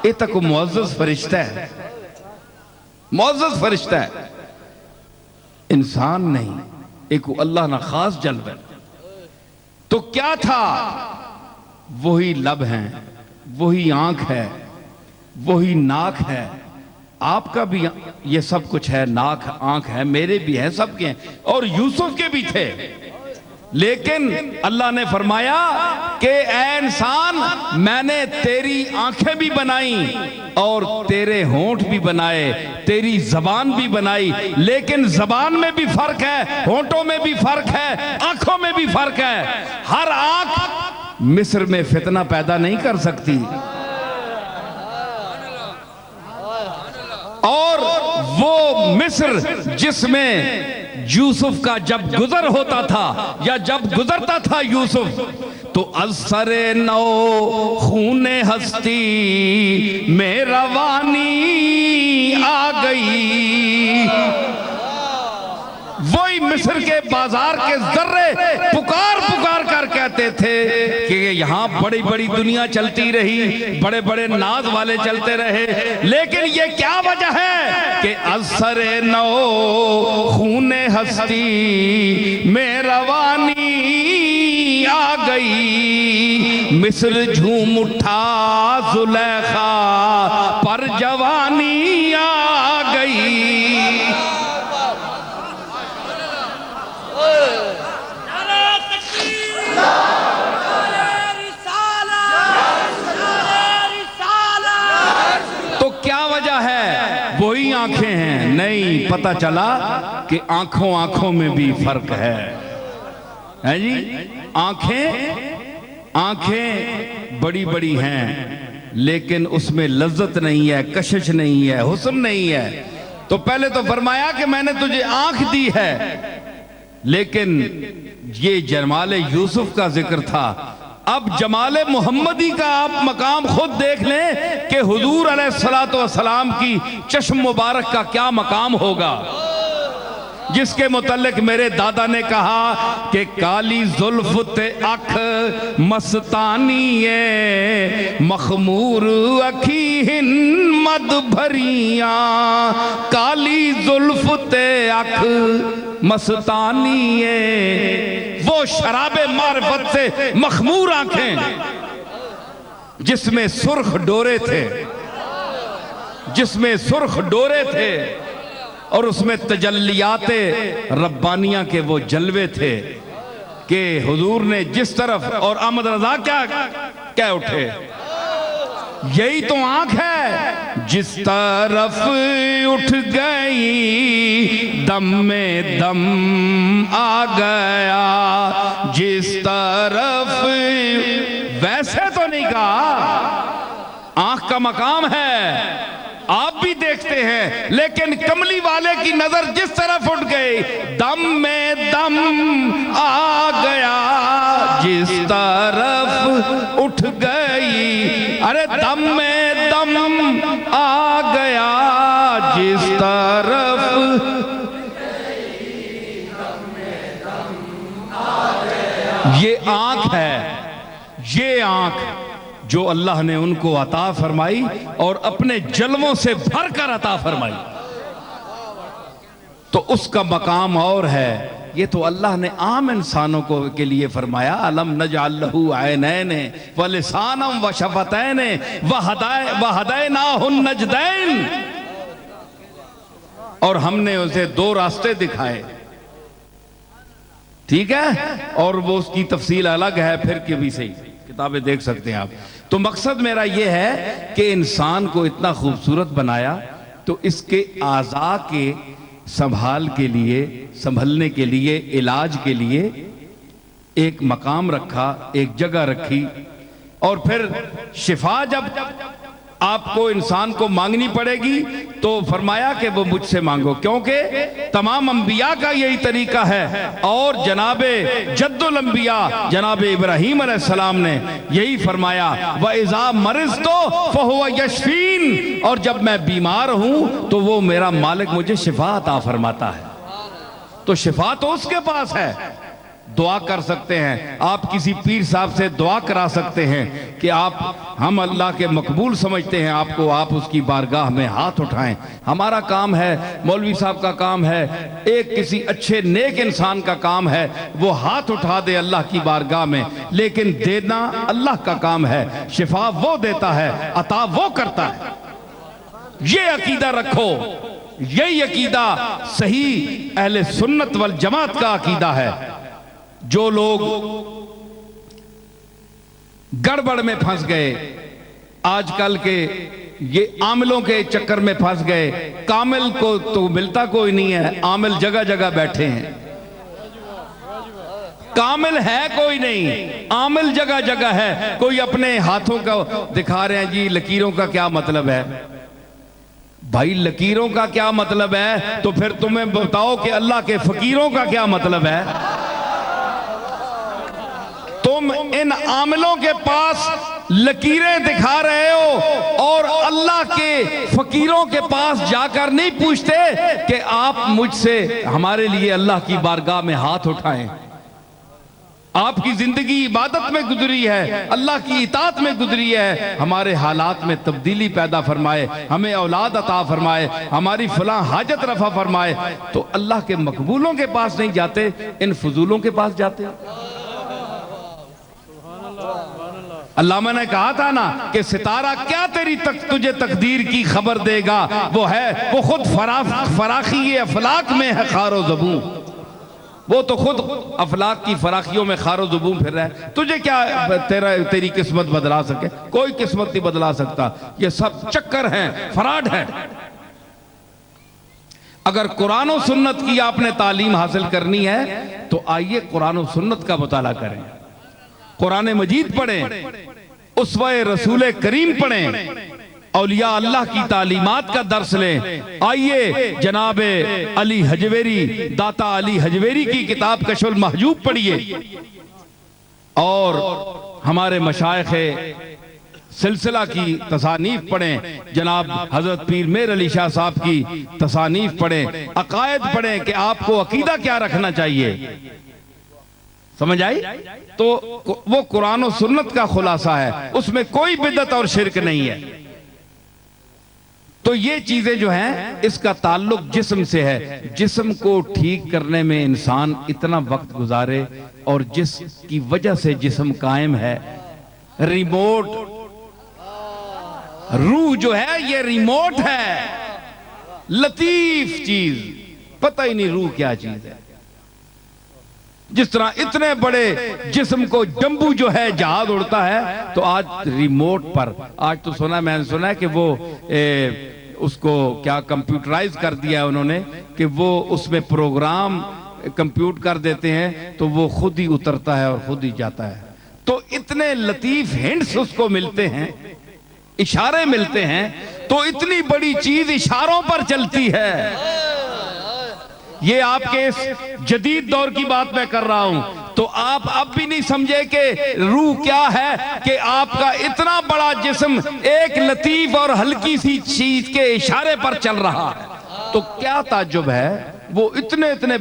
ये तक मुअज़्ज़ज़ फरिश्ता है, मुअज़्ज़ज़ फरिश्ता है, इंसान नहीं, एक अल्लाह ना खास जल्ब है। तो क्या था? वही लब है, वही आंख है, वही नाक है। आपका भी ये सब कुछ है, नाक आंख है, मेरे भी है, सबके हैं, और यूसुफ के भी थे। लेकिन अल्लाह ने फरमाया कि ऐ इंसान, मैंने तेरी आंखें भी बनाई और तेरे होंठ भी बनाए, तेरी जबान भी बनाई, लेकिन जबान में भी फर्क है, होंठों में भी फर्क है, आंखों में भी फर्क है। हर आंख मिस्र में फितना पैदा नहीं कर सकती, और वो मिस्र जिसमें यूसुफ का जब गुजर होता था या जब गुजरता था यूसुफ, तो असरे नौ खूने हस्ती में रवानी आ गई। वही मिस्र के बाजार के जर्रे पुकार पुकार कर कहते थे कि यहाँ बड़ी बड़ी दुनिया चलती रही, बड़े बड़े नाज वाले चलते रहे, लेकिन ये क्या वजह है कि असरे नौ खूने हस्ती में रवानी आ गई। मिस्र झूम उठा, जुलेखा पर जवानी आ गई। वही आंखें हैं? नहीं, पता चला कि आंखों आंखों में भी फर्क है जी। आंखें बड़ी बड़ी हैं, लेकिन उसमें लज्जत नहीं है, कशिश नहीं है, हुस्न नहीं है। तो पहले तो फरमाया कि मैंने तुझे आंख दी है, लेकिन ये जमाले यूसुफ का जिक्र था। अब जमाले मोहम्मदी का आप मकाम खुद देख लें कि हुजूर अलैहिस्सलातु वस्सलाम की चश्म मुबारक का क्या मकाम होगा, जिसके मुतल्लिक मेरे दादा ने कहा कि काली जुल्फ ते अख मस्तानी मखमूर अखी हिम्मत भरिया। काली जुल्फ ते अख मस्तानी वो शराबे मारिफत से मखमूर आंखें जिसमें सुर्ख डोरे थे, जिसमें सुर्ख डोरे थे, और उसमें तजल्लियाते रब्बानिया के वो जलवे थे कि हुजूर ने जिस तरफ, और अहमद रजा क्या कह उठे, यही तो आंख है। जिस तरफ उठ गई दम में दम आ गया, जिस तरफ, वैसे तो नहीं कहा, आंख का मकाम है, आप भी देखते हैं, लेकिन कमली वाले की नजर जिस तरफ उठ गई, दम में दम आ गया, जिस तरफ उठ गई, अरे दम में दम आ गया, जिस तरफ ये आंख है, ये आंख जो अल्लाह ने उनको अता फरमाई और अपने जलवों से भरकर अता फरमाई, तो उसका मकाम और है। ये तो अल्लाह ने आम इंसानों को के लिए फरमाया, अलम नजअल लहू ऐनैन व लिसानम व शफतैन व हदैनाहुन नजदैन, और हमने उसे दो रास्ते दिखाए, ठीक है, और वो उसकी तफसील अलग है, फिर कभी सही किताबें देख सकते हैं आप। तो मकसद मेरा यह है कि इंसान को इतना खूबसूरत बनाया, तो इसके आज़ा के संभाल के लिए, संभलने के लिए, इलाज के लिए एक मकाम रखा, एक जगह रखी, और फिर शिफा जब आपको इंसान को मांगनी पड़ेगी तो फरमाया कि वो मुझसे मांगो, क्योंकि तमाम अंबिया का यही तरीका है, और जनाबे जद्दुल अंबिया जनाब इब्राहीम अलैहिस्सलाम ने यही फरमाया, व इज़ा मरिज़्तु फहुव यशफीन, और जब मैं बीमार हूं तो वो मेरा मालिक मुझे शिफा अता फरमाता है। तो शिफा तो उसके पास है, दुआ कर सकते हैं, आप किसी पीर साहब से दुआ करा सकते हैं कि आप, हम अल्लाह के मकबूल समझते हैं आपको, आप उसकी बारगाह में हाथ उठाएं। हमारा काम है, मौलवी साहब का काम है, एक किसी अच्छे नेक इंसान का काम है, वो हाथ उठा दे अल्लाह की बारगाह में, लेकिन देना अल्लाह का काम है। शिफा वो देता है, अता वो करता है। ये अकीदा रखो, यही अकीदा सही अहले सुन्नत वल जमात का अकीदा है। जो लोग गड़बड़ में फंस गए, आजकल के ये आमिलों के चक्कर में फंस गए, कामिल को तो मिलता कोई नहीं है, आमिल जगह जगह बैठे हैं, कामिल है कोई नहीं, आमिल जगह जगह है। कोई अपने हाथों का दिखा रहे हैं, जी लकीरों का क्या मतलब है? भाई लकीरों का क्या मतलब है तो फिर तुम्हें बताओ कि अल्लाह के फकीरों का क्या मतलब है। तुम इन आमिलों के पास लकीरें दिखा रहे हो और अल्लाह के फकीरों के पास जाकर नहीं पूछते कि आप मुझसे, हमारे लिए अल्लाह की बारगाह में हाथ उठाएं। आपकी जिंदगी इबादत में गुजरी है, अल्लाह की इताअत में गुजरी है, हमारे हालात में तब्दीली पैदा फरमाए, हमें औलाद अता फरमाए, हमारी फलां हाजत रफा फरमाए। तो अल्लाह के मकबूलों के पास नहीं जाते, इन फजूलों के पास जाते। अल्लामा ने कहा था ना कि सितारा क्या तेरी तुझे तकदीर की खबर देगा, वो है, वो खुद फराखी अफलाक में है खारो ज़बूं, वो तो खुद अफलाक की फराखियों में खारो ज़बूं फिर रहा है। तुझे क्या तेरी किस्मत बदला सके? कोई किस्मत नहीं बदला सकता। ये सब चक्कर हैं, फराड है। अगर कुरान और सुन्नत की आपने तालीम हासिल करनी है तो आइए कुरान और सुन्नत का मुताला करें, कुरान मजीद पढ़ें, उसवे रसूल करीम पढ़ें, औलिया अल्लाह की तालीमात का दर्स लें। आइए जनाब अली हजवेरी, दाता अली हजवेरी की किताब कशफुल महजूब पढ़िए और हमारे मशाइख सिलसिला की तसानीफ पढ़ें, जनाब हजरत पीर मेर अली शाह साहब की तसानीफ पढ़ें, अकायद पढ़ें कि आपको अकीदा क्या रखना चाहिए। समझ आई? तो वो कुरान और सुन्नत का खुलासा है, उसमें कोई बिदअत और शिरक नहीं है। तो ये चीजें जो हैं इसका ताल्लुक जिस्म से है। जिस्म को ठीक करने में इंसान इतना वक्त गुजारे और जिसकी वजह से जिस्म कायम है, रिमोट रूह जो है ये रिमोट है, लतीफ चीज, पता ही नहीं रूह क्या चीज है। जिस तरह इतने बड़े जिस्म को डंबू जो है जहाज उड़ता है, तो आज रिमोट पर, आज तो मैंने सुना है कि वो उसको क्या कंप्यूटराइज कर दिया है उन्होंने, कि वो उसमें प्रोग्राम कंप्यूट कर देते हैं तो वो खुद ही उतरता है और खुद ही जाता है। तो इतने लतीफ हिंट्स उसको मिलते हैं, इशारे मिलते हैं, तो इतनी बड़ी चीज इशारों पर चलती है। ये आपके इस जदीद दौर की बात मैं कर रहा हूं, तो आप अब भी नहीं समझे कि रूह क्या है, कि आपका इतना बड़ा जिस्म एक लतीफ और हल्की सी चीज के इशारे पर चल रहा है। तो क्या ताज्जुब है, वो इतने